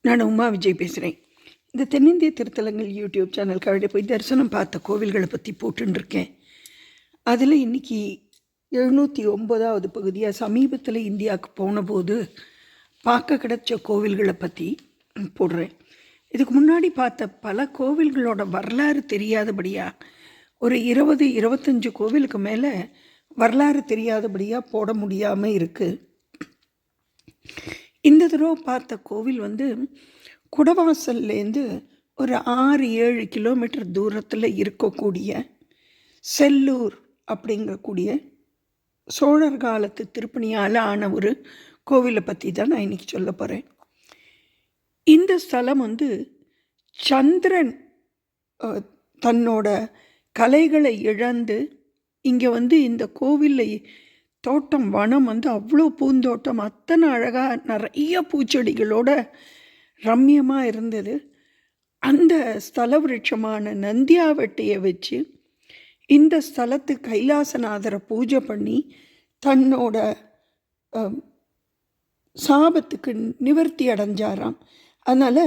நான் உமா விஜய் பேசுகிறேன். இந்த தென்னிந்திய திருத்தலங்கள் யூடியூப் சேனலுக்காக போய் தரிசனம் பார்த்த கோவில்களை பற்றி போட்டுருக்கேன். அதில் இன்றைக்கி 709வது பகுதியாக சமீபத்தில் இந்தியாவுக்கு போன போது பார்க்க கிடைச்ச கோவில்களை பற்றி போடுறேன். இதுக்கு முன்னாடி பார்த்த பல கோவில்களோட வரலாறு தெரியாதபடியாக ஒரு 20-25 கோவிலுக்கு மேலே வரலாறு தெரியாதபடியாக போட முடியாமல் இருக்குது. இந்த தடவை பார்த்த கோவில் குடவாசல்லேருந்து ஒரு 6-7 கிலோமீட்டர் தூரத்தில் இருக்கக்கூடிய செல்லூர் அப்படிங்கக்கூடிய சோழர் காலத்து திருப்பணியால் ஆன ஒரு கோவிலை பற்றி தான் நான் இன்றைக்கி சொல்ல போகிறேன். இந்த ஸ்தலம் சந்திரன் தன்னோட கலைகளை இழந்து இங்கே இந்த கோவிலை தோட்டம் வனம் அவ்வளோ பூந்தோட்டம் அத்தனை அழகாக நிறைய பூச்செடிகளோட ரம்யமாக இருந்தது. அந்த ஸ்தல விருட்சமான நந்தியாவட்டியை வச்சு இந்த ஸ்தலத்து கைலாசநாதரை பூஜை பண்ணி தன்னோட சாபத்துக்கு நிவர்த்தி அடைஞ்சாராம். அதனால்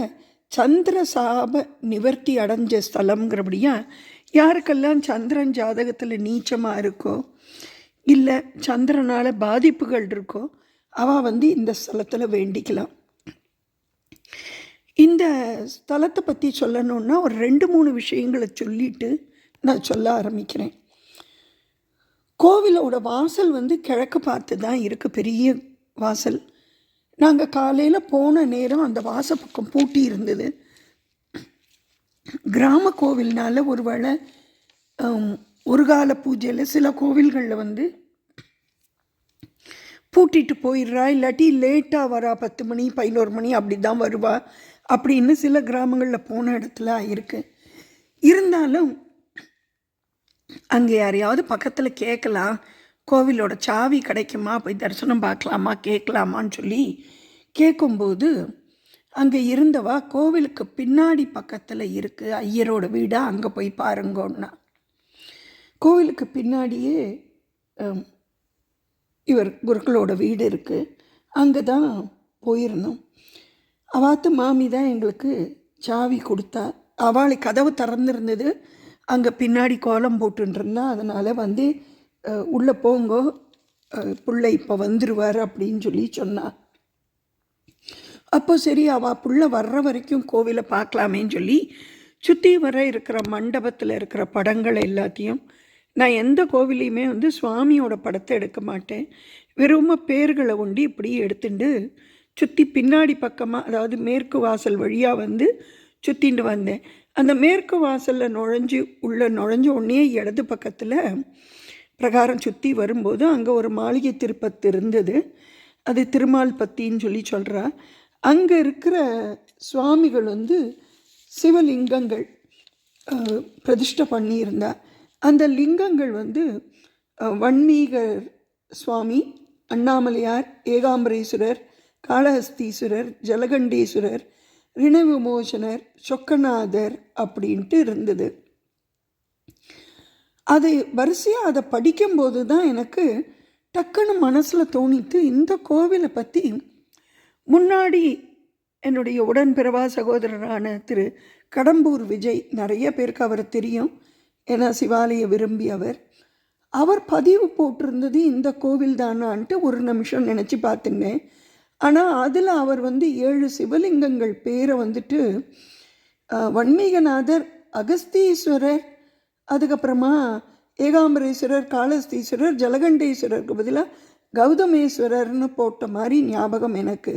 சந்திர சாப நிவர்த்தி அடைஞ்ச ஸ்தலம்ங்கிறபடியா யாருக்கெல்லாம் சந்திரன் ஜாதகத்தில் நீச்சமாக இருக்கோ இல்லை சந்திரனால் பாதிப்புகள் இருக்கோ அவள் இந்த ஸ்தலத்தில் வேண்டிக்கலாம். இந்த ஸ்தலத்தை பற்றி சொல்லணுன்னா ஒரு 2-3 விஷயங்களை சொல்லிவிட்டு நான் சொல்ல ஆரம்பிக்கிறேன். கோவிலோட வாசல் கிழக்கு பார்த்து தான் இருக்குது, பெரிய வாசல். நாங்கள் காலையில் போன நேரம் அந்த வாசப்பக்கம் பூட்டி இருந்தது. கிராம கோவில்னால் ஒருவேளை ஒரு கால பூஜையில் சில கோவில்களில் பூட்டிட்டு போயிடுறா, இல்லாட்டி லேட்டாக வரா, 10 மணி 11 மணி அப்படி தான் வருவா அப்படின்னு சில கிராமங்களில் போன இடத்துல இருக்குது. இருந்தாலும் அங்கே யாரையாவது பக்கத்தில் கேட்கலாம், கோவிலோட சாவி கிடைக்குமா, போய் தரிசனம் பார்க்கலாமா, கேட்கலாமான்னு சொல்லி கேட்கும்போது அங்கே இருந்தவா கோவிலுக்கு பின்னாடி பக்கத்தில் இருக்குது ஐயரோட வீடா, அங்கே போய் பாருங்கன்னா. கோவிலுக்கு பின்னாடியே இவர் குருக்களோட வீடு இருக்குது, அங்கே தான் போயிருந்தோம். அவாத்து மாமி தான் எங்களுக்கு சாவி கொடுத்தா. அவளை கதவு திறந்துருந்தது, அங்கே பின்னாடி கோலம் போட்டுருந்தா. அதனால் உள்ளே போங்கோ, பிள்ளை இப்போ வந்துடுவார் அப்படின்னு சொல்லி சொன்னாள். அப்போ சரி, அவள் பிள்ளை வர்ற வரைக்கும் கோவிலை பார்க்கலாமேன்னு சொல்லி சுற்றி வர இருக்கிற மண்டபத்தில் இருக்கிற படங்கள் எல்லாத்தையும், நான் எந்த கோவிலையுமே சுவாமியோட படத்தை எடுக்க மாட்டேன், வெறும் பேர்களை இப்படி எடுத்துட்டு சுற்றி பின்னாடி பக்கமாக, அதாவது மேற்கு வாசல் வழியாக சுற்றிட்டு வந்தேன். அந்த மேற்கு வாசலில் நுழைஞ்ச உடனே இடது பக்கத்தில் பிரகாரம் சுற்றி வரும்போது அங்கே ஒரு மாளிகை திருப்பத்து இருந்தது. அது திருமால் பத்தின்னு சொல்லி சொல்கிறா. அங்கே இருக்கிற சுவாமிகள் சிவலிங்கங்கள் பிரதிஷ்டை பண்ணியிருந்தா. அந்த லிங்கங்கள் வன்மீகர் சுவாமி, அண்ணாமலையார், ஏகாம்பரேஸ்வரர், காளஹஸ்தீஸ்வரர், ஜலகண்டேஸ்வரர், ரிணவிமோசனர், சொக்கநாதர் அப்படின்ட்டு இருந்தது. அது வரிசையாக அதை படிக்கும்போது தான் எனக்கு டக்குன்னு மனசில் தோணித்து, இந்த கோவிலை பற்றி முன்னாடி என்னுடைய உடன்பிறவா சகோதரரான திரு கடம்பூர் விஜய், நிறைய பேருக்கு அவர் தெரியும், ஏன்னா சிவாலய விரும்பி அவர் பதிவு போட்டிருந்தது இந்த கோவில் தானான்ட்டு ஒரு நிமிஷம் நினச்சி பார்த்துனேன். ஆனால் அதில் அவர் 7 சிவலிங்கங்கள் பேரை வன்மீகநாதர், அகஸ்தீஸ்வரர், அதுக்கப்புறமா ஏகாம்பரேஸ்வரர், காளஹஸ்தீஸ்வரர், ஜலகண்டேஸ்வரருக்கு பதிலாக கௌதமேஸ்வரர்னு போட்ட மாதிரி ஞாபகம் எனக்கு.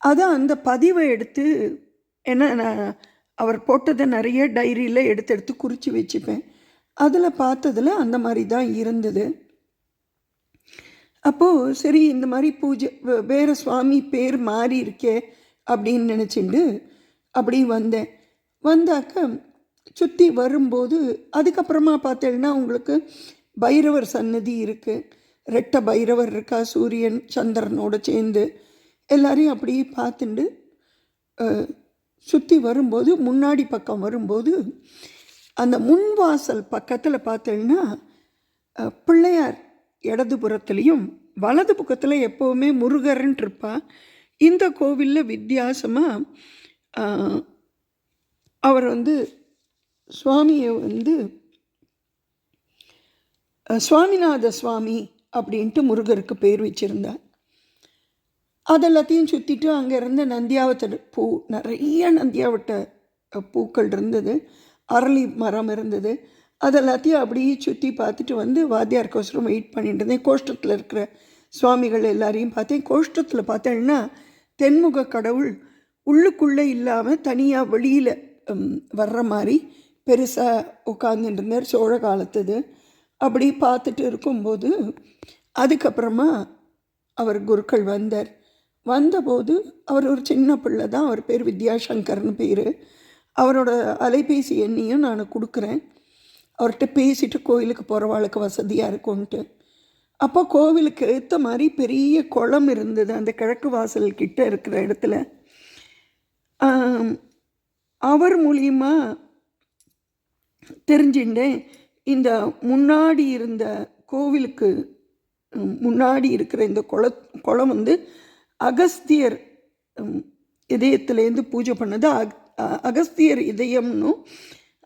அதான் அந்த பதிவை எடுத்து, ஏன்னா நான் அவர் போட்டதை நிறைய டைரியில் எடுத்து குறித்து வச்சுப்பேன். அதில் பார்த்ததில் அந்த மாதிரி தான் இருந்தது. அப்போது சரி, இந்த மாதிரி பூஜை வேறு சுவாமி பேர் மாறி இருக்கே அப்படின்னு நினச்சிண்டு அப்படி வந்தாக்க சுற்றி வரும்போது அதுக்கப்புறமா பார்த்தேன்னா உங்களுக்கு பைரவர் சன்னதி இருக்குது. ரெட்டை பைரவர் இருக்கா, சூரியன் சந்திரனோடு சேர்ந்து. எல்லாரையும் அப்படி பார்த்துண்டு சுற்றி வரும்போது முன்னாடி பக்கம் வரும்போது அந்த முன்வாசல் பக்கத்தில் பார்த்தேன்னா பிள்ளையார் இடதுபுறத்துலேயும் வலது பக்கத்தில் எப்போவுமே முருகர்ன்ட்டு இருப்பா. இந்த கோவிலில் வித்தியாசமாக அவர் வந்து சுவாமியை வந்து சுவாமிநாத சுவாமி அப்படின்ட்டு முருகருக்கு பேர் வச்சுருந்தார். அதெல்லாத்தையும் சுற்றிட்டு அங்கே இருந்த நந்தியாவட்ட பூ, நிறைய நந்தியாவட்ட பூக்கள் இருந்தது, அரளி மரம் இருந்தது. அதெல்லாத்தையும் அப்படியே சுற்றி பார்த்துட்டு வந்து வாத்தியாருக்கோசரம் வெயிட் பண்ணிட்டு இருந்தேன். கோஷ்டத்தில் இருக்கிற சுவாமிகள் எல்லாரையும் பார்த்தேன். கோஷ்டத்தில் பார்த்தேன்னா தென்முக கடவுள் உள்ளுக்குள்ளே இல்லாமல் தனியாக வெளியில் வர்ற மாதிரி பெருசாக உட்காந்துட்டு இருந்தார். சோழ காலத்துது. அப்படி பார்த்துட்டு இருக்கும்போது அதுக்கப்புறமா அவர் குருக்கள் வந்தபோது அவர் ஒரு சின்ன பிள்ளை தான். அவர் பேர் வித்யாசங்கர்னு பேர். அவரோட அலைபேசி எண்ணையும் நான் கொடுக்குறேன். அவர்கிட்ட பேசிட்டு கோயிலுக்கு போகிறவாளுக்கு வசதியாக இருக்கும்ன்ட்டு. அப்போ கோவிலுக்கு ஏற்ற மாதிரி பெரிய குளம் இருந்தது அந்த கிழக்கு வாசல் கிட்ட இருக்கிற இடத்துல. அவர் மூலியமாக தெரிஞ்சுட்டேன், இந்த முன்னாடி இருந்த கோவிலுக்கு முன்னாடி இருக்கிற இந்த குளம் வந்து அகஸ்தியர் இதயத்துலேருந்து பூஜை பண்ணது. அகஸ்தியர் இதயம்னு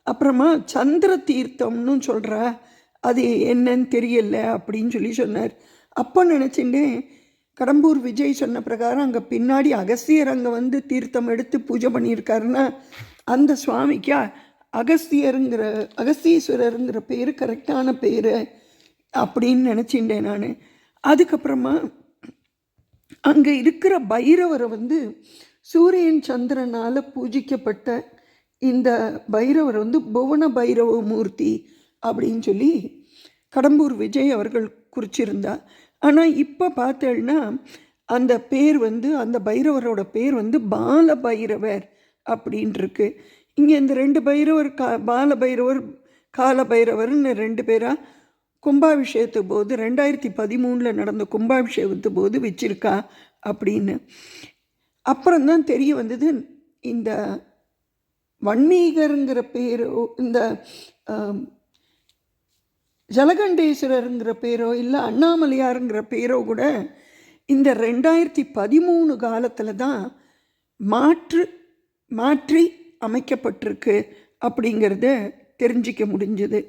அப்புறமா சந்திர தீர்த்தம்னு சொல்கிற, அது என்னன்னு தெரியல அப்படின்னு சொன்னார். அப்போ நினச்சிட்டேன், கடம்பூர் விஜய் சொன்ன பிரகாரம் அங்கே பின்னாடி அகஸ்தியர் அங்கே வந்து தீர்த்தம் எடுத்து பூஜை பண்ணியிருக்காருன்னா அந்த சுவாமிக்கு அகஸ்தீஸ்வரருங்கிற பேர் கரெக்டான பேர் அப்படின்னு நினச்சிட்டேன் நான். அதுக்கப்புறமா அங்கே இருக்கிற பைரவரை வந்து சூரியன் சந்திரனால் பூஜிக்கப்பட்ட இந்த பைரவர் வந்து புவன பைரவ மூர்த்தி அப்படின்னு சொல்லி கடம்பூர் விஜய் அவர்கள் குறிச்சிருந்தா. ஆனால் இப்போ பார்த்தேன்னா அந்த பேர் வந்து அந்த பைரவரோட பேர் வந்து பால பைரவர் அப்படின்ட்டுருக்கு. இங்கே இந்த ரெண்டு பைரவர் பால பைரவர் கால பைரவர்னு ரெண்டு பேராக கும்பாபிஷேகத்துக்கு போது 2013 நடந்த கும்பாபிஷேகத்து போது வச்சிருக்கா அப்படின்னு. அப்புறம்தான் தெரிய வந்தது, இந்த வன்மீகருங்கிற பேரோ இந்த ஜலகண்டேஸ்வரருங்கிற பேரோ இல்லை அண்ணாமலையாருங்கிற பேரோ கூட இந்த 2013 காலத்தில் தான் மாற்றி அமைக்கப்பட்டிருக்கு அப்படிங்கிறத தெரிஞ்சிக்க முடிஞ்சது.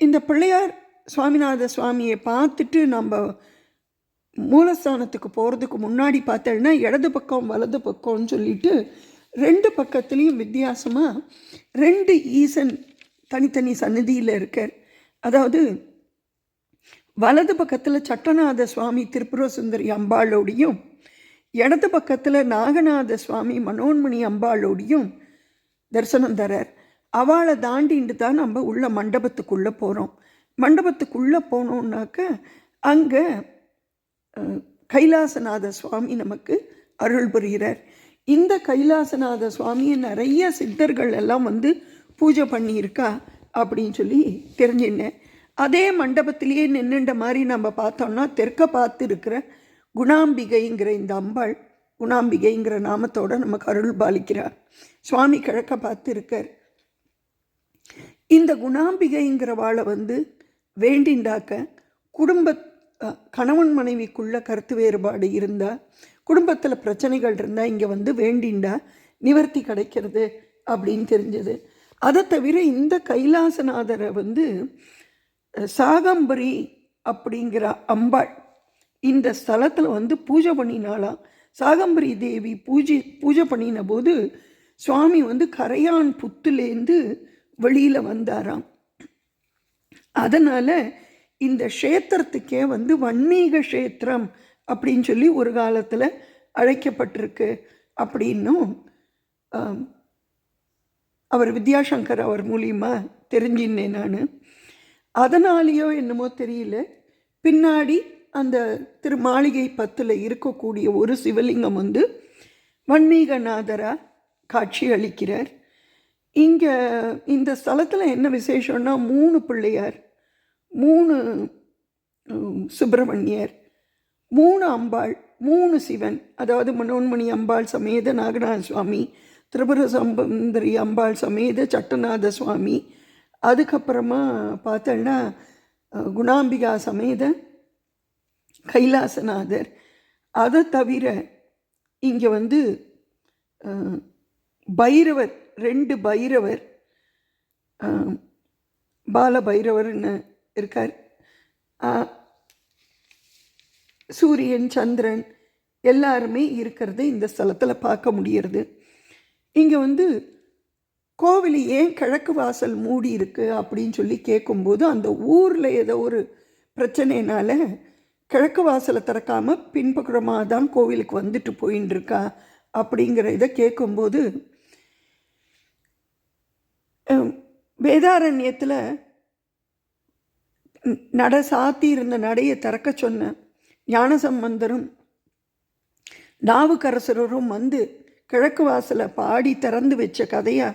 இந்த பிள்ளையார் சுவாமிநாத சுவாமியை பார்த்துட்டு நம்ம மூலஸ்தானத்துக்கு போகிறதுக்கு முன்னாடி பார்த்தோன்னா இடது பக்கம் வலது பக்கம்னு சொல்லிட்டு ரெண்டு பக்கத்துலேயும் வித்தியாசமாக ரெண்டு ஈசன் தனித்தனி சன்னதியில் இருக்கார். அதாவது வலது பக்கத்தில் சட்டநாத சுவாமி திரிபுர சுந்தரி அம்பாளோடையும், இடது பக்கத்தில் நாகநாத சுவாமி மனோன்மணி அம்பாளோடையும் தரிசனம் தரார். அவளை தாண்டிட்டு தான் நம்ம உள்ள மண்டபத்துக்குள்ளே போகிறோம். மண்டபத்துக்குள்ளே போனோம்னாக்க அங்கே கைலாசநாத சுவாமி நமக்கு அருள் புரிகிறார். இந்த கைலாசநாத சுவாமியை நிறைய சித்தர்கள் எல்லாம் வந்து பூஜை பண்ணியிருக்கா அப்படின்னு சொல்லி தெரிஞ்சினேன். அதே மண்டபத்திலேயே நின்றுண்ட மாதிரி நம்ம பார்த்தோம்னா தெற்க பார்த்து இருக்கிற குணாம்பிகைங்கிற இந்த அம்பாள், குணாம்பிகைங்கிற நாமத்தோடு நமக்கு அருள் பாலிக்கிறார். சுவாமி கிழக்க பார்த்து இருக்கார். இந்த குணாம்பிகைங்கிறவாளை வந்து வேண்டிண்டாக்க கணவன் மனைவிக்குள்ள கருத்து வேறுபாடு இருந்தால், குடும்பத்தில் பிரச்சனைகள் இருந்தால் இங்கே வந்து வேண்டிண்டா நிவர்த்தி கிடைக்கிறது அப்படின்னு தெரிஞ்சது. அதை தவிர இந்த கைலாசநாதரை வந்து சாகம்பரி அப்படிங்கிற அம்பாள் இந்த ஸ்தலத்தில் வந்து பூஜை பண்ணினாலாம். சாகம்பரி தேவி பூஜை பண்ணின போது சுவாமி வந்து கரையான் புத்துலேருந்து வெளியில் வந்தாராம். அதனால் இந்த க்ஷேத்திரத்துக்கே வந்து வன்மீக க்ஷேத்திரம் அப்படின்னு சொல்லி ஒரு காலத்தில் அழைக்கப்பட்டிருக்கு அப்படின்னும் அவர் வித்யாசங்கர் அவர் மூலியமாக தெரிஞ்சின்னேன் நான். அதனாலேயோ என்னமோ தெரியல, பின்னாடி அந்த திருமாளிகை 10 இருக்கக்கூடிய ஒரு சிவலிங்கம் வந்து வன்மீகநாதராக காட்சி அளிக்கிறார். இங்கே இந்த ஸ்தலத்தில் என்ன விசேஷம்னா 3 பிள்ளையார், 3 சுப்பிரமணியர், 3 அம்பாள், 3 சிவன். அதாவது மனோன்மணி அம்பாள் சமேத நாகநாத சுவாமி, திரிபுர சுந்தரி அம்பாள் சமேத சட்டநாத சுவாமி, அதுக்கப்புறமா பார்த்தோன்னா குணாம்பிகா சமேத கைலாசநாதர், அதை தவிர இங்கே வந்து பைரவர் 2 பைரவர், பால பைரவர்னு இருக்கார். சூரியன், சந்திரன் எல்லாருமே இருக்கிறது இந்த ஸ்தலத்தில் பார்க்க முடியறது. இங்கே வந்து கோவில் ஏன் கிழக்கு வாசல் மூடி இருக்குது அப்படின்னு சொல்லி கேட்கும்போது, அந்த ஊரில் ஏதோ ஒரு பிரச்சனைனால கிழக்கு வாசலை திறக்காமல் பின்புறமாக தான் கோவிலுக்கு வந்துட்டு போயின்னு இருக்கா அப்படிங்கிற இதை கேட்கும்போது, வேதாரண்யத்தில் சாத்தி இருந்த நடையை திறக்க சொன்ன ஞானசம்பந்தரும் நாவுக்கரசரும் வந்து கிழக்கு வாசலை பாடி திறந்து வச்ச கதையா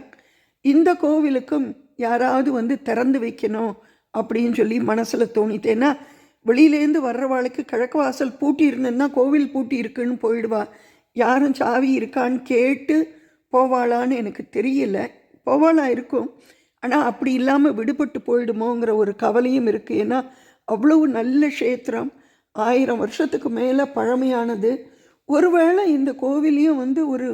இந்த கோவிலுக்கும் யாராவது வந்து திறந்து வைக்கணும் அப்படின்னு சொல்லி மனசில் தோணித்தேன்னா, வெளியிலேருந்து வர்றவாளுக்கு கிழக்கு வாசல் பூட்டி இருந்ததுன்னா கோவில் பூட்டி இருக்குன்னு போயிடுவா. யாரும் சாவி இருக்கான்னு கேட்டு போவாளான்னு எனக்கு தெரியல. போவாளா இருக்கும், ஆனால் அப்படி இல்லாமல் விடுபட்டு போயிடுமோங்கிற ஒரு கவலையும் இருக்குது. ஏன்னா அவ்வளவு நல்ல க்ஷேத்திரம், 1000 வருஷத்துக்கு மேலே பழமையானது. ஒருவேளை இந்த கோவிலையும் வந்து ஒரு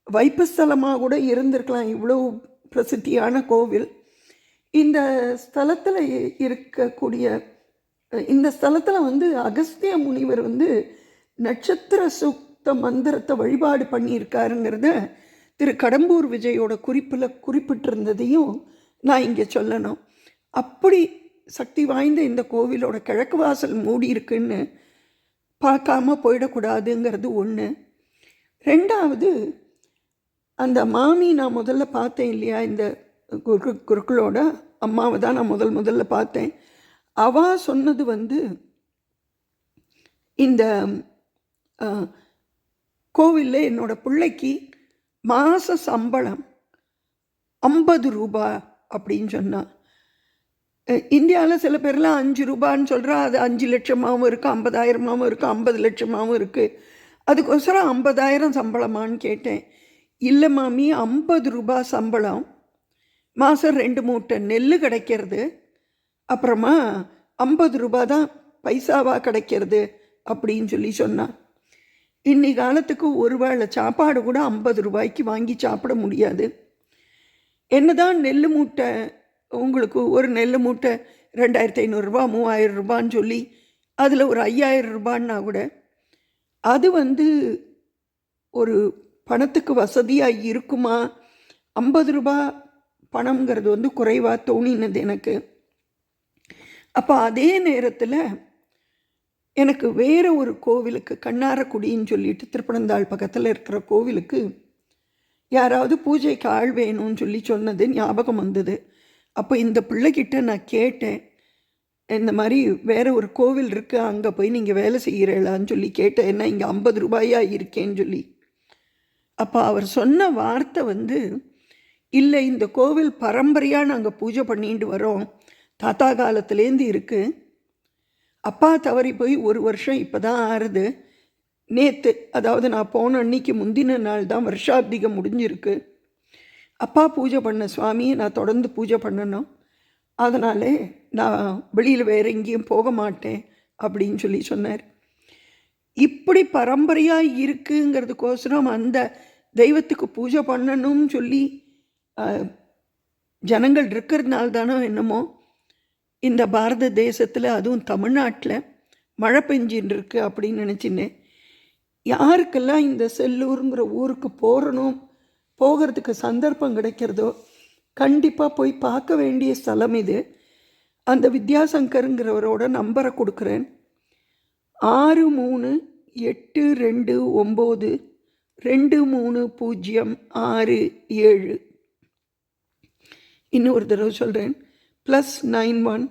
வைப்புஸ்தலமாக கூட இருந்திருக்கலாம், இவ்வளோ பிரசித்தியான கோவில். இந்த ஸ்தலத்தில் இருக்கக்கூடிய இந்த ஸ்தலத்தில் வந்து அகஸ்திய முனிவர் வந்து நட்சத்திர சுத்த மந்திரத்தை வழிபாடு பண்ணியிருக்காருங்கிறத திரு கடம்பூர் விஜயோட குறிப்பில் குறிப்பிட்டிருந்ததையும் நான் இங்கே சொல்லணும். அப்படி சக்தி வாய்ந்த இந்த கோவிலோட கிழக்கு வாசல் மூடி இருக்குன்னு பார்க்காம போயிடக்கூடாதுங்கிறது ஒன்று. ரெண்டாவது, அந்த மாமி நான் முதல்ல பார்த்தேன் இல்லையா, இந்த குருக்களோட அம்மாவை தான் நான் முதல்ல பார்த்தேன். அவள் சொன்னது வந்து இந்த கோவிலில் என்னோட பிள்ளைக்கு மாத சம்பளம் 50 ரூபா அப்படின்னு சொன்னான். இந்தியாவில் சில பேர்லாம் 5 ரூபான்னு சொல்கிறா, அது 5 லட்சமாகவும் இருக்குது, 50,000மாகவும் இருக்குது, 50 லட்சமாகவும் இருக்குது. அதுக்கோசரம் 50,000 சம்பளமானு கேட்டேன். இல்லை மாமி, 50 ரூபா சம்பளம், மாதம் 2 மூட்டை நெல் கிடைக்கிறது, அப்புறமா 50 ரூபா தான் பைசாவாக கிடைக்கிறது அப்படின்னு சொல்லி சொன்னான். இன்னி காலத்துக்கு ஒரு வேளை சாப்பாடு கூட 50 ரூபாய்க்கு வாங்கி சாப்பிட முடியாது. என்னதான் நெல் மூட்டை உங்களுக்கு ஒரு நெல் மூட்டை 2,500 ரூபா 3,000 ரூபான்னு சொல்லி அதில் ஒரு 5,000 ரூபான்னா கூட அது வந்து ஒரு பணத்துக்கு வசதியாக இருக்குமா? 50 ரூபா பணம்ங்கிறது வந்து குறைவாக தோணினது எனக்கு. அப்போ அதே நேரத்தில் எனக்கு வேறு ஒரு கோவிலுக்கு, கண்ணாரக்குடின்னு சொல்லிட்டு திருப்பனந்தாள் பக்கத்தில் இருக்கிற கோவிலுக்கு யாராவது பூஜைக்கு ஆள் வேணும்னு சொல்லி சொன்னது ஞாபகம் வந்தது. அப்போ இந்த பிள்ளைகிட்ட நான் கேட்டேன், இந்த மாதிரி வேறு ஒரு கோவில் இருக்குது, அங்கே போய் நீங்கள் வேலை செய்கிறீங்களான்னு சொல்லி கேட்டேன். என்ன இங்கே 50 ரூபாயா இருக்கேன்னு சொல்லி. அப்போ அவர் சொன்ன வார்த்தை வந்து, இல்லை இந்த கோவில் பரம்பரையாக நாங்கள் பூஜை பண்ணிட்டு வரோம், தாத்தா காலத்துலேருந்து இருக்குது, அப்பா தவறி போய் 1 வருஷம் இப்போ தான் ஆறுது, நேற்று அதாவது நான் போன அன்னைக்கு முந்தின நாள் தான் வருஷாப்திகம் முடிஞ்சிருக்கு, அப்பா பூஜை பண்ண சுவாமியை நான் தொடர்ந்து பூஜை பண்ணணும், அதனாலே நான் வெளியில் வேறு எங்கேயும் போக மாட்டேன் அப்படின்னு சொல்லி சொன்னார். இப்படி பரம்பரையாக இருக்குங்கிறதுக்கோசரம் அந்த தெய்வத்துக்கு பூஜை பண்ணணும்னு சொல்லி ஜனங்கள் இருக்கிறதுனால தானோ என்னமோ இந்த பாரத தேசத்தில், அதுவும் தமிழ்நாட்டில் மழை பெஞ்சின்னு இருக்கு அப்படின்னு நினச்சின்னேன். யாருக்கெல்லாம் இந்த செல்லூருங்கிற ஊருக்கு போகிறதுக்கு சந்தர்ப்பம் கிடைக்கிறதோ கண்டிப்பாக போய் பார்க்க வேண்டிய ஸ்தலம் இது. அந்த வித்யாசங்கருங்கிறவரோட நம்பரை கொடுக்குறேன், 6382923067. இன்னொரு தடவை சொல்கிறேன், +91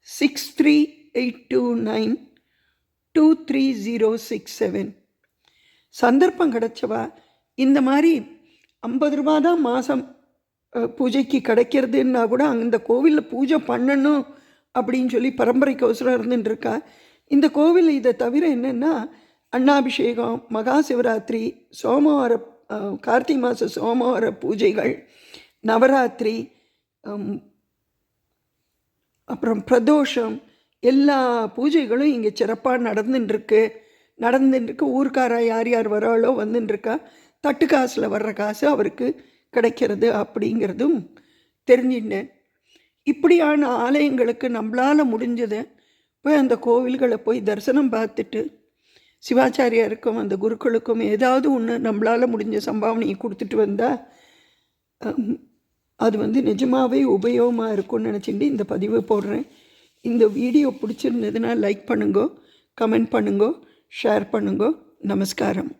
6382923067. சந்தர்ப்பம் கிடைச்சவா இந்த மாதிரி 50 ரூபா தான் மாதம் பூஜைக்கு கிடைக்கிறதுன்னா கூட அந்த கோவிலில் பூஜை பண்ணணும் அப்படின்னு சொல்லி பரம்பரைக்கு அவசரம் இருந்துட்டுருக்கா. இந்த கோவில் இதை தவிர என்னென்னா அன்னாபிஷேகம், மகா சிவராத்திரி, சோமவார கார்த்திகை மாத சோமவார பூஜைகள், நவராத்திரி, அப்புறம் பிரதோஷம், எல்லா பூஜைகளும் இங்கே சிறப்பாக நடந்துட்டுருக்கு. நடந்துட்டுருக்கு. ஊர்க்காரா யார் யார் வராளோ வந்துட்டுருக்கா. தட்டு காசில் வர்ற காசு அவருக்கு கிடைக்கிறது அப்படிங்கிறதும் தெரிஞ்சிட்டேன். இப்படியான ஆலயங்களுக்கு நம்மளால் முடிஞ்சதை போய் அந்த கோவில்களை போய் தரிசனம் பார்த்துட்டு சிவாச்சாரியாருக்கும் அந்த குருக்களுக்கும் ஏதாவது ஒன்று நம்மளால் முடிஞ்ச சம்பாவனையை கொடுத்துட்டு வந்தால் அது நிஜமாகவே உபயோகமாக இருக்கும்னு நினச்சிட்டு இந்த பதிவை போடுறேன். இந்த வீடியோ பிடிச்சிருந்ததுன்னா லைக் பண்ணுங்கோ, கமெண்ட் பண்ணுங்கோ, ஷேர் பண்ணுங்கோ. நமஸ்காரம்.